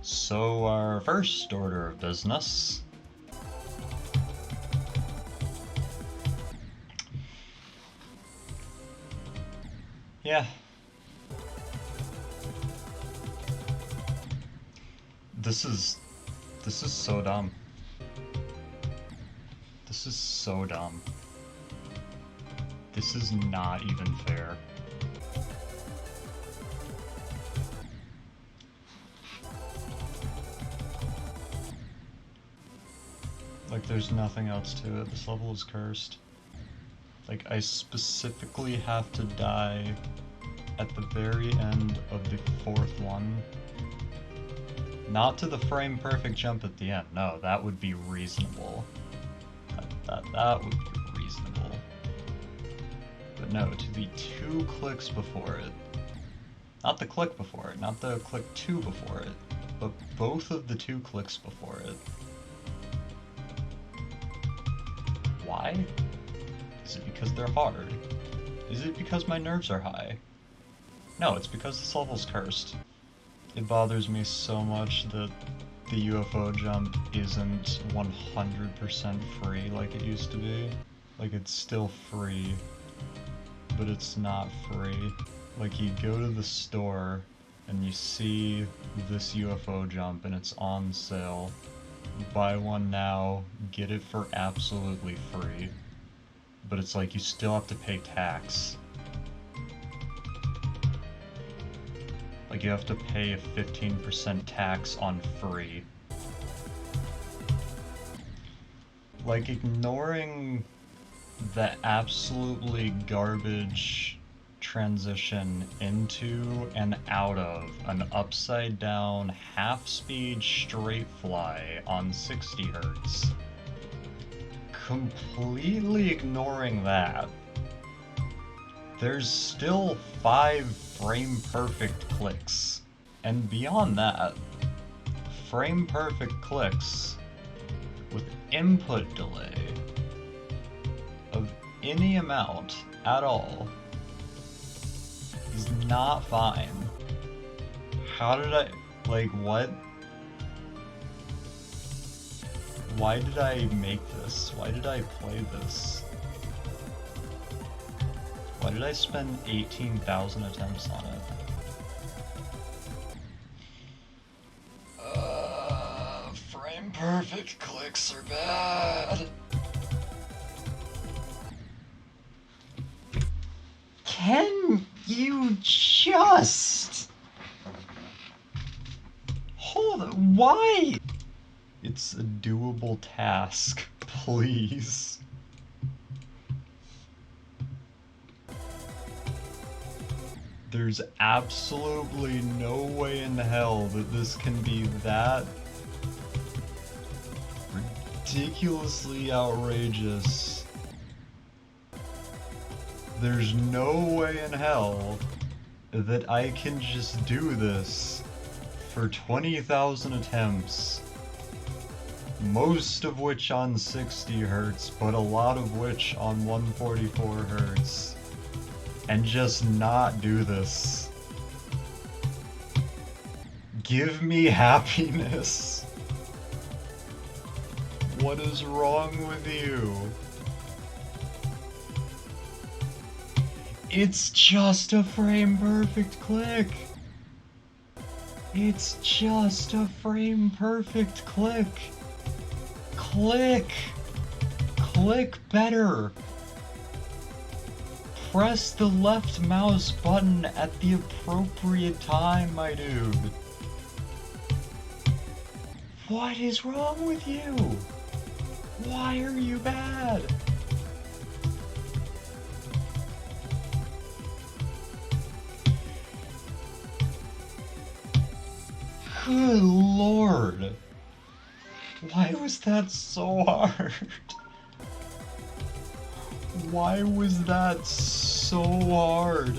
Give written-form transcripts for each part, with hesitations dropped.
So our first order of business yeah. This is so dumb. This is so dumb. This is not even fair. Like, there's nothing else to it. This level is cursed. Like, I specifically have to die at the very end of the fourth one. Not to the frame perfect jump at the end. No, that would be reasonable. That would be reasonable. But no, to the 2 clicks before it. Not the click before it, not the click 2 before it, but both of the 2 clicks before it. Why? Is it because they're hard? Is it because my nerves are high? No, it's because this level's cursed. It bothers me so much that the UFO jump isn't 100% free like it used to be. Like, it's still free, but it's not free. Like, you go to the store and you see this UFO jump and it's on sale. Buy one now, get it for absolutely free. But it's like you still have to pay tax. Like, you have to pay a 15% tax on free. Like, ignoring the absolutely garbage transition into and out of an upside down half-speed straight fly on 60 Hz. Completely ignoring that, there's still 5 frame perfect clicks. And beyond that, frame perfect clicks with input delay of any amount at all is not fine. How did I, like, what? Why did I make this? Why did I play this? Why did I spend 18,000 attempts on it? Frame perfect clicks are bad. Can you just... Hold on, why? It's a doable task, please. There's absolutely no way in hell that this can be that ridiculously outrageous. There's no way in hell that I can just do this for 20,000 attempts, most of which on 60 Hz, but a lot of which on 144 Hz. And just not do this. Give me happiness. What is wrong with you? It's just a frame perfect click. It's just a frame perfect click. Click. Click better. Press the left mouse button at the appropriate time, my dude. What is wrong with you? Why are you bad? Good lord. Why was that so hard? Why was that so hard?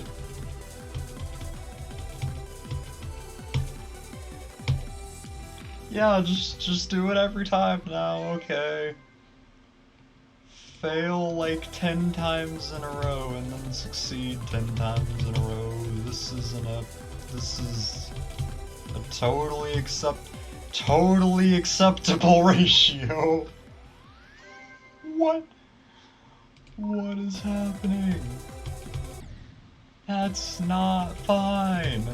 Yeah, just do it every time now, okay. Fail like 10 times in a row and then succeed 10 times in a row. This is A totally acceptable ratio. What? What is happening? That's not fine.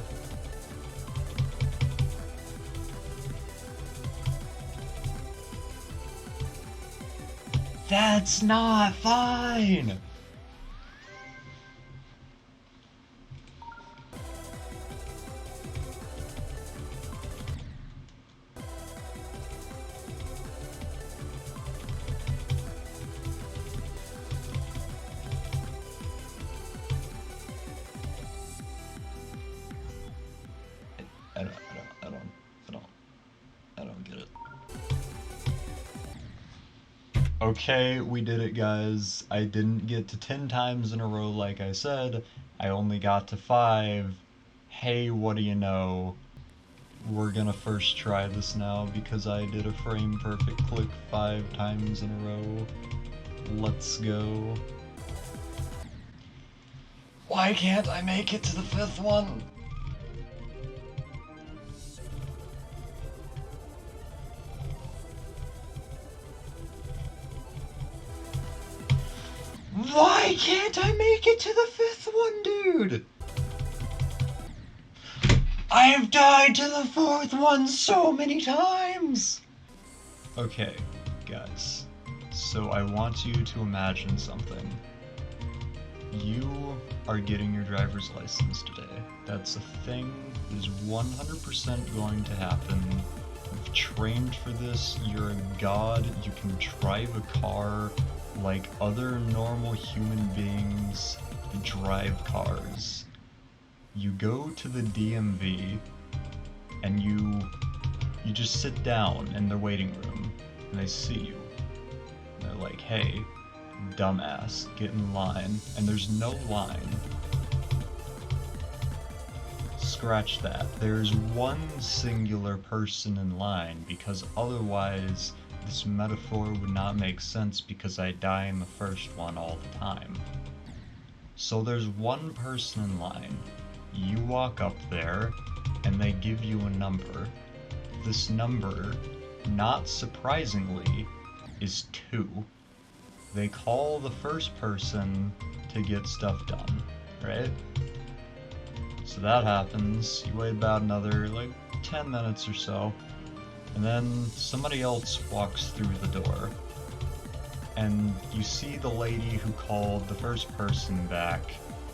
That's not fine. I don't get it. Okay, we did it, guys. I didn't get to 10 times in a row like I said. I only got to 5. Hey, what do you know? We're gonna first try this now because I did a frame perfect click 5 times in a row. Let's go. Why can't I make it to the 5th one? Why can't I make it to the 5th one, dude? I have died to the 4th one so many times! Okay, guys. So I want you to imagine something. You are getting your driver's license today. That's a thing that is 100% going to happen. You've trained for this, you're a god, you can drive a car like other normal human beings drive cars. You go to the DMV and you just sit down in their waiting room and they see you. And they're like, hey, dumbass, get in line. And there's no line. Scratch that. There's one singular person in line because otherwise this metaphor would not make sense because I die in the first one all the time. So there's one person in line. You walk up there and they give you a number. This number, not surprisingly, is 2. They call the first person to get stuff done, right? So that happens. You wait about another, 10 minutes or so. And then somebody else walks through the door. And you see the lady who called the first person back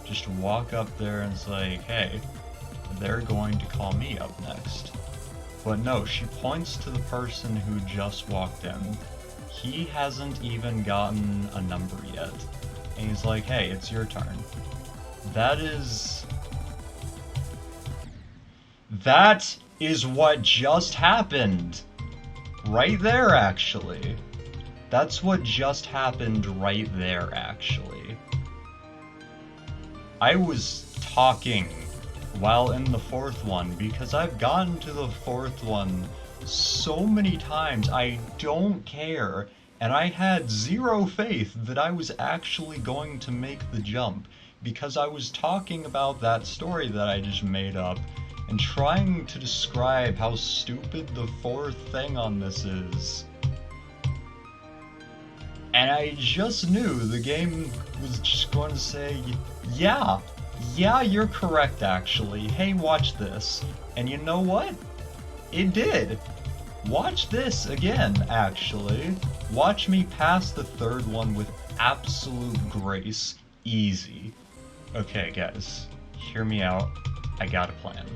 just walk up there and it's like, hey, they're going to call me up next. But no, she points to the person who just walked in. He hasn't even gotten a number yet. And he's like, hey, it's your turn. That is what just happened. Right there, actually. That's what just happened right there, actually. I was talking while in the 4th one because I've gotten to the 4th one so many times. I don't care. And I had zero faith that I was actually going to make the jump because I was talking about that story that I just made up and trying to describe how stupid the 4th thing on this is. And I just knew the game was just going to say, yeah, you're correct actually. Hey, watch this. And you know what? It did. Watch this again, actually. Watch me pass the 3rd one with absolute grace. Easy. Okay, guys, hear me out. I got a plan.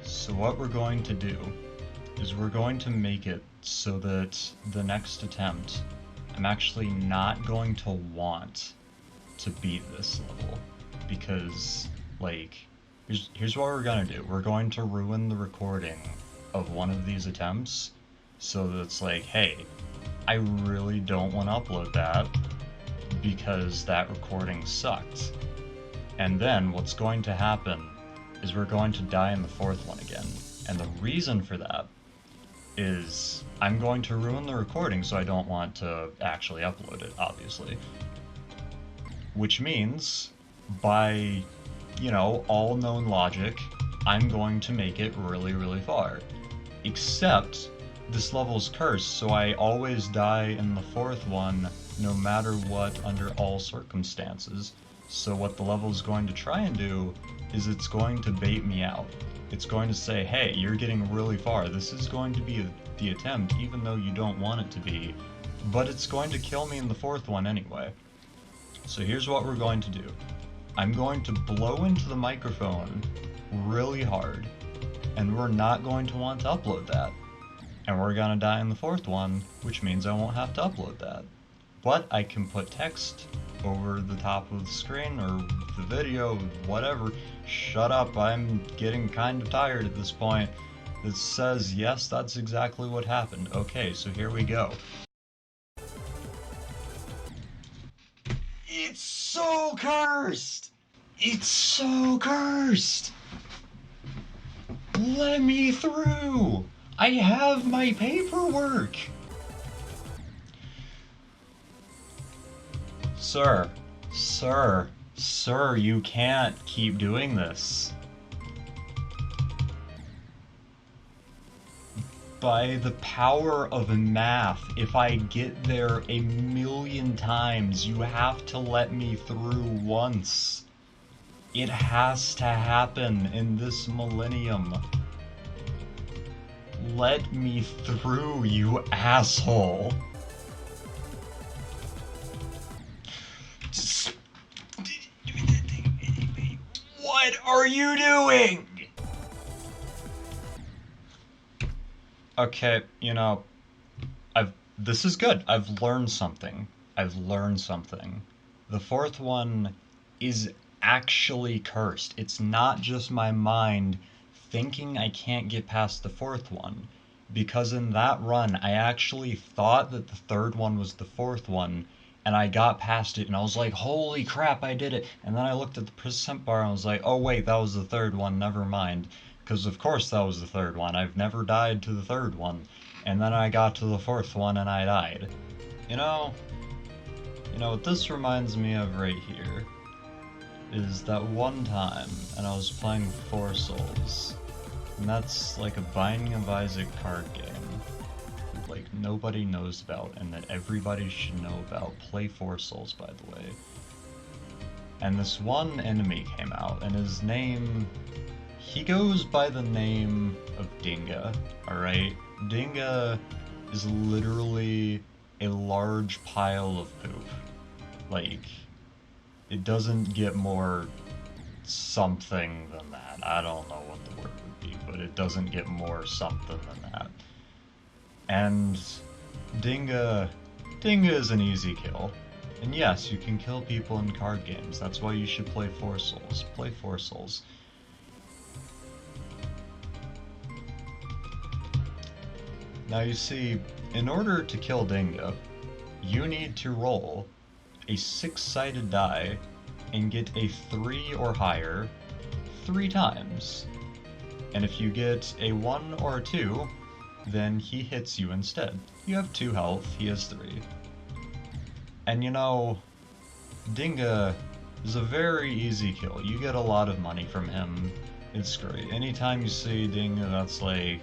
So what we're going to do is we're going to make it so that the next attempt, I'm actually not going to want to beat this level. Because, here's what we're gonna do. We're going to ruin the recording of one of these attempts so that it's like, hey, I really don't want to upload that because that recording sucked. And then what's going to happen is we're going to die in the 4th one again. And the reason for that is I'm going to ruin the recording so I don't want to actually upload it, obviously. Which means, by, all known logic, I'm going to make it really, really far. Except, this level's cursed, so I always die in the fourth one, no matter what, under all circumstances. So what the level's going to try and do is it's going to bait me out. It's going to say, hey, you're getting really far. This is going to be the attempt, even though you don't want it to be. But it's going to kill me in the fourth one anyway. So here's what we're going to do. I'm going to blow into the microphone really hard, and we're not going to want to upload that. And we're gonna die in the fourth one, which means I won't have to upload that. But I can put text over the top of the screen or the video, whatever. Shut up, I'm getting kind of tired at this point. It says, yes, that's exactly what happened. Okay, so here we go. It's so cursed! It's so cursed! Let me through! I have my paperwork! Sir, you can't keep doing this. By the power of math, if I get there 1,000,000 times, you have to let me through once. It has to happen in this millennium. Let me through, you asshole. What are you doing? Okay, you know, this is good. I've learned something. The fourth one is actually cursed. It's not just my mind thinking I can't get past the fourth one. Because in that run, I actually thought that the third one was the fourth one, and I got past it, and I was like, holy crap, I did it. And then I looked at the percent bar, and I was like, oh wait, that was the third one, never mind. Because of course that was the third one. I've never died to the third one. And then I got to the fourth one and I died. You know what this reminds me of right here is that one time, and I was playing Four Souls, and that's like a Binding of Isaac card game that like nobody knows about and that everybody should know about. Play Four Souls, by the way. And this one enemy came out, and his name... he goes by the name of Dinga, alright? Dinga is literally a large pile of poop. Like, it doesn't get more something than that. I don't know what the word would be, but it doesn't get more something than that. And Dinga is an easy kill. And yes, you can kill people in card games. That's why you should play Four Souls. Play Four Souls. Now you see, in order to kill Dinga, you need to roll a 6-sided die and get a 3 or higher 3 times. And if you get a 1 or a 2, then he hits you instead. You have 2 health, he has 3. And you know, Dinga is a very easy kill. You get a lot of money from him. It's great. Anytime you see Dinga, that's like,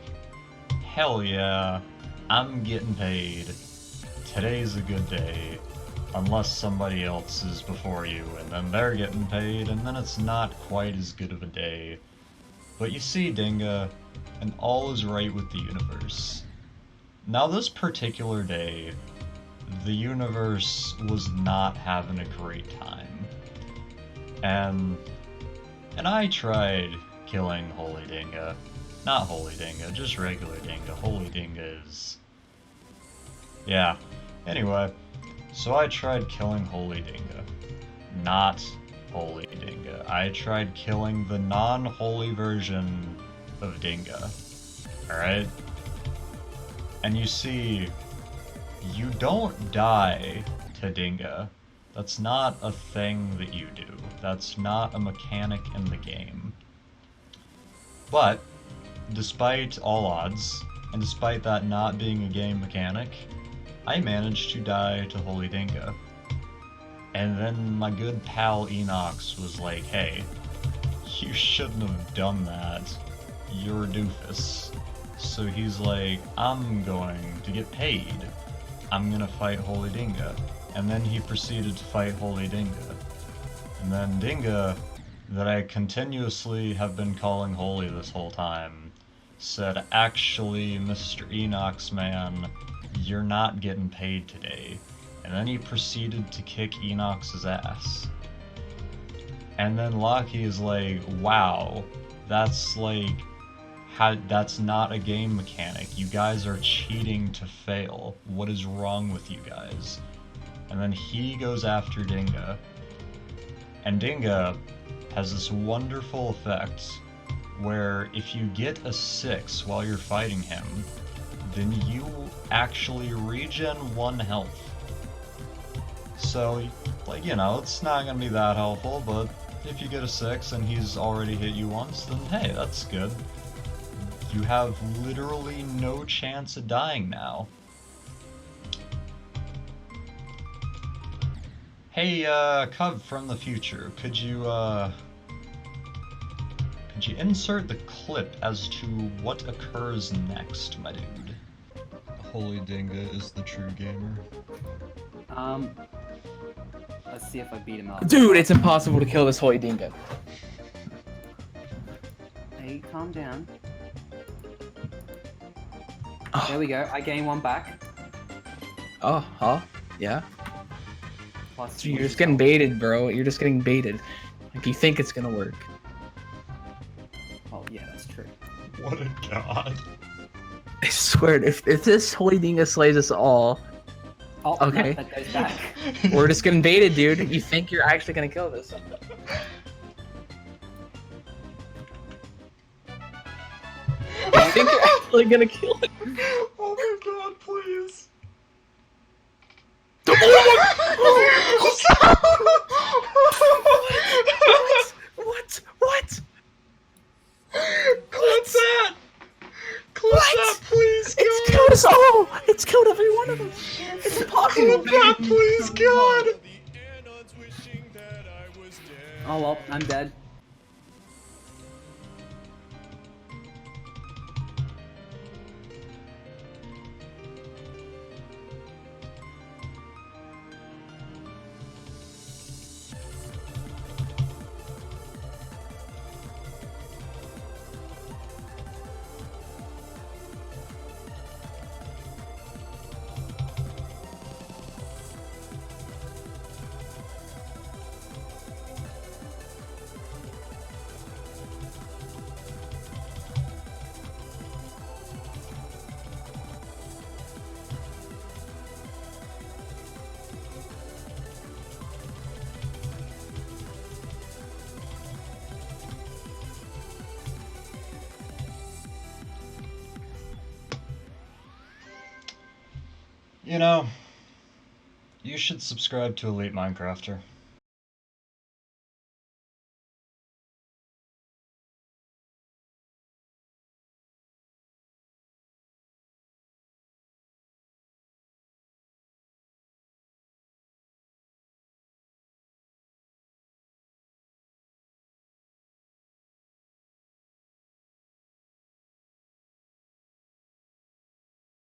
hell yeah, I'm getting paid. Today's a good day. Unless somebody else is before you, and then they're getting paid, and then it's not quite as good of a day. But you see Dinga, and all is right with the universe. Now this particular day, the universe was not having a great time. And I tried killing Holy Dinga. Not Holy Dinga, just regular Dinga. Holy Dinga is... yeah. Anyway, so I tried killing Holy Dinga. Not Holy Dinga. I tried killing the non-holy version of Dinga. Alright? And you see, you don't die to Dinga. That's not a thing that you do. That's not a mechanic in the game. But, despite all odds, and despite that not being a game mechanic, I managed to die to Holy Dinga. And then my good pal Enox was like, hey, you shouldn't have done that. You're a doofus. So he's like, I'm going to get paid. I'm gonna fight Holy Dinga. And then he proceeded to fight Holy Dinga. And then Dinga, that I continuously have been calling Holy this whole time, said, actually, Mr. Enoch's man, you're not getting paid today. And then he proceeded to kick Enoch's ass. And then Locky is like, wow, that's like, that's not a game mechanic. You guys are cheating to fail. What is wrong with you guys? And then he goes after Dinga. And Dinga has this wonderful effect where if you get a 6 while you're fighting him, then you actually regen 1 health. So, like, you know, it's not gonna be that helpful, but if you get a 6 and he's already hit you once, then hey, that's good. You have literally no chance of dying now. Hey, Cub from the future, could you insert the clip as to what occurs next, my dude? Holy Dinga is the true gamer. Let's see if I beat him up. Dude, it's impossible to kill this Holy Dinga. Hey, calm down. Oh. There we go. I gain 1 back. Oh, huh? Yeah? Plus So you're just getting baited, bro. You're just getting baited. Like, you think it's gonna work. Oh, yeah, that's true. What a god. I swear, if this Holy Dinga slays us all, Oh, okay. No, that goes back. we're just getting baited, dude. You think you're actually gonna kill this? You think you're actually gonna kill it? Oh my god, please. What? Clip that! Clip that, please, God! It's killed us all! It's killed every one of us! It's impossible! Clip that, please, God! Oh well, I'm dead. You know, you should subscribe to Elite Minecrafter.